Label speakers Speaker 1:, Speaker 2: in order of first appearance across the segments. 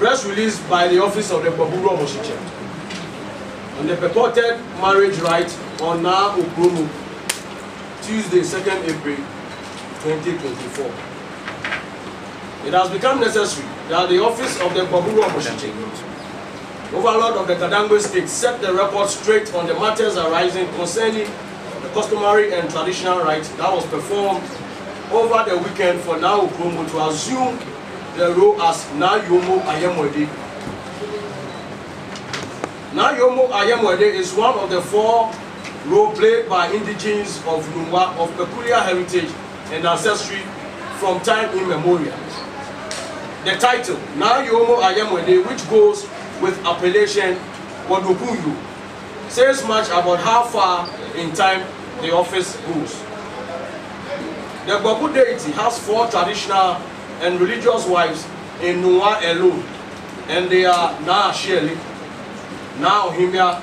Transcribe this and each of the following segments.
Speaker 1: press release by the office of the Gborbu on the purported marriage rite on Wulomo, Tuesday, 2nd April 2024. It has become necessary that the office of the Gborbu Overlord of the Kadangwe State, set the record straight on the matters arising concerning the customary and traditional rite that was performed over the weekend for Wulomo to assume the role as Nungua Ayemwede. Nungua Ayemwede is one of the 4 roles played by indigenes of Nungua of peculiar heritage and ancestry from time immemorial. The title, Nungua Ayemwede, which goes with appellation Wodokunyu, says much about how far in time the office goes. The Gborbu deity has 4 traditional and religious wives in Nungua alone, and they are Na Asheli, Na Ohimia,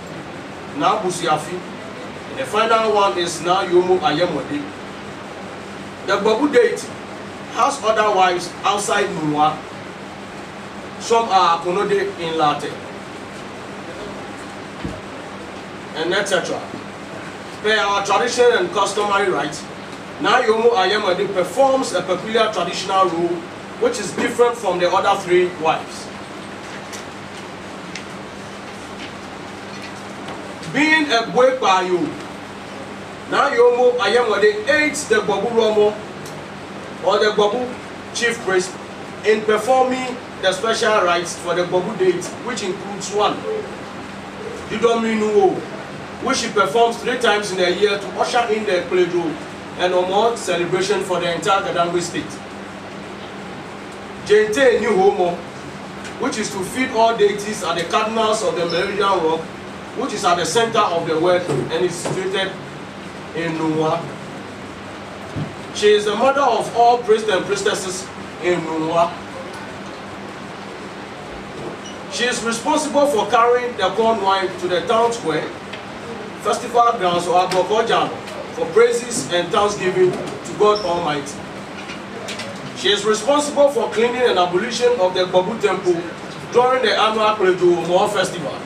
Speaker 1: Na Busiafi, and the final one is Nungua Ayemwede. The Gborbu deity has other wives outside Nungua. Some are Konode in Latin, and etc. Per our tradition and customary rites, Nungua Ayemwede performs a peculiar traditional role which is different from the other 3 wives. Being a Gborbu, Nungua Ayemwede aids the Gborbu or the Gborbu chief priest in performing the special rites for the Gborbu deity, which includes 1, Nungua, which she performs 3 times in a year to usher in the Plejo and Omo celebration for the entire Kadangwe state. Jente Wulomo, which is to feed all deities at the cardinals of the Meridian Rock, which is at the center of the world and is situated in Nungua. She is the mother of all priests and priestesses in Nungua. She is responsible for carrying the corn wine to the town square, festival grounds or Abrokojano for praises and thanksgiving to God Almighty. She is responsible for cleaning and abolition of the Gborbu temple during the annual Plejo festival.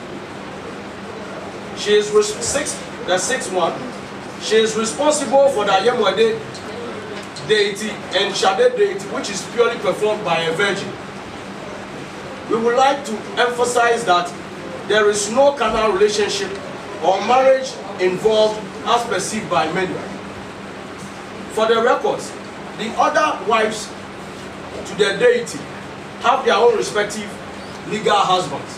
Speaker 1: She is the sixth one. She is responsible for the Ayemwede deity and Shade deity, which is purely performed by a virgin. We would like to emphasize that there is no carnal relationship or marriage involved as perceived by many. For the records, the other wives to the deity have their own respective legal husbands,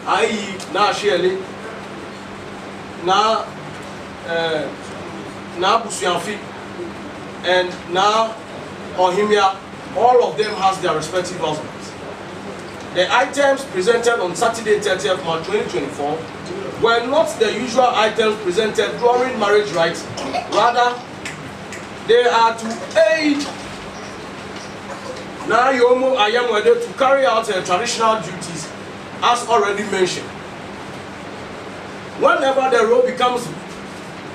Speaker 1: i.e. Na Asheli, Na Busiafi, and Na Ohimia. All of them has their respective husbands. The items presented on Saturday, 30th March 2024 were not the usual items presented during marriage rites. Rather, they are to aid Nungua Ayemwede to carry out her traditional duties as already mentioned. Whenever the role becomes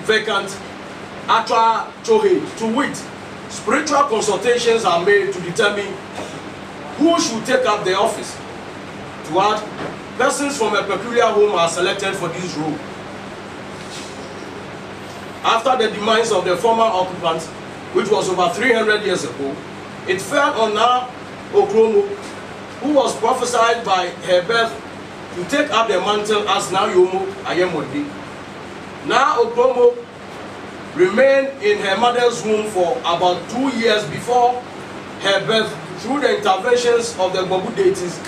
Speaker 1: vacant, Atra Chohe, to wit, spiritual consultations are made to determine who should take up the office. To add, persons from a peculiar home are selected for this role. After the demise of the former occupant, which was over 300 years ago, it fell on Wulomo, who was prophesied by her birth to take up the mantle as Nungua Ayemwede. Wulomo remained in her mother's womb for about 2 years before her birth. Through the interventions of the Gborbu deities,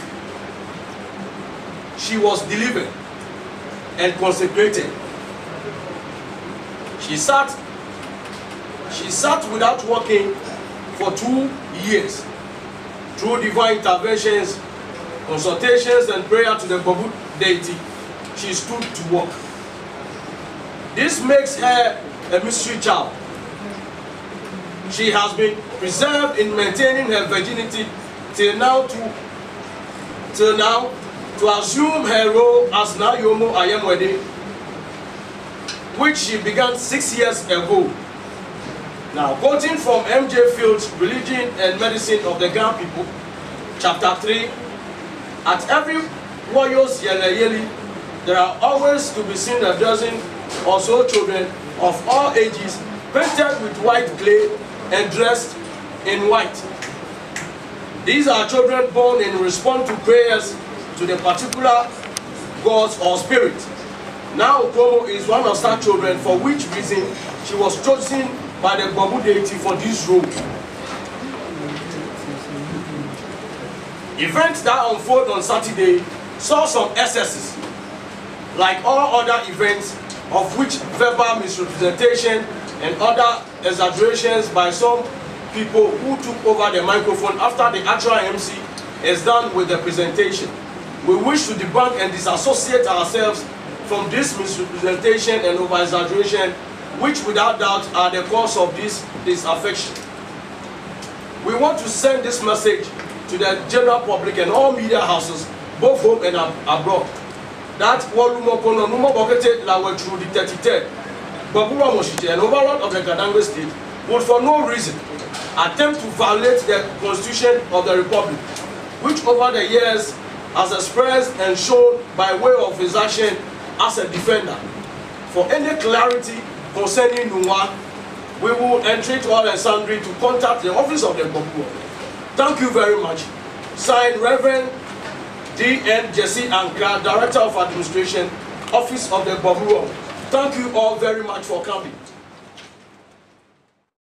Speaker 1: she was delivered and consecrated. She sat without walking for 2 years. Through divine interventions, consultations, and prayer to the Gborbu deity, she stood to walk. This makes her a mystery child. She has been preserved in maintaining her virginity till now to assume her role as Nungua Ayemwede, which she began 6 years ago. Now, quoting from M.J. Field's Religion and Medicine of the Ghana People, Chapter 3, At every warrior's yeli, there are always to be seen a dozen or so children of all ages painted with white clay and dressed in white. These are children born in response to prayers to the particular gods or spirit. Now Wulomo is one of such children, for which reason she was chosen by the Gborbu deity for this role. Events that unfold on Saturday saw some excesses, like all other events, of which verbal misrepresentation and other exaggerations by some people who took over the microphone after the actual MC is done with the presentation. We wish to debunk and disassociate ourselves from this misrepresentation and over-exaggeration, which without doubt are the cause of this disaffection. We want to send this message to the general public and all media houses, both home and abroad, that Wulomo kono numo bokete lawe through the 33rd Gborbu Moshite and overlord of the Kadangwe state would for no reason attempt to violate the constitution of the republic, which over the years has expressed and shown by way of his action as a defender. For any clarity concerning Nungua, we will entreat all and sundry to contact the office of the Gborbu. Thank you very much. Signed, Reverend D.N. Jesse Ankra, Director of Administration, Office of the Gborbu. Thank you all very much for coming.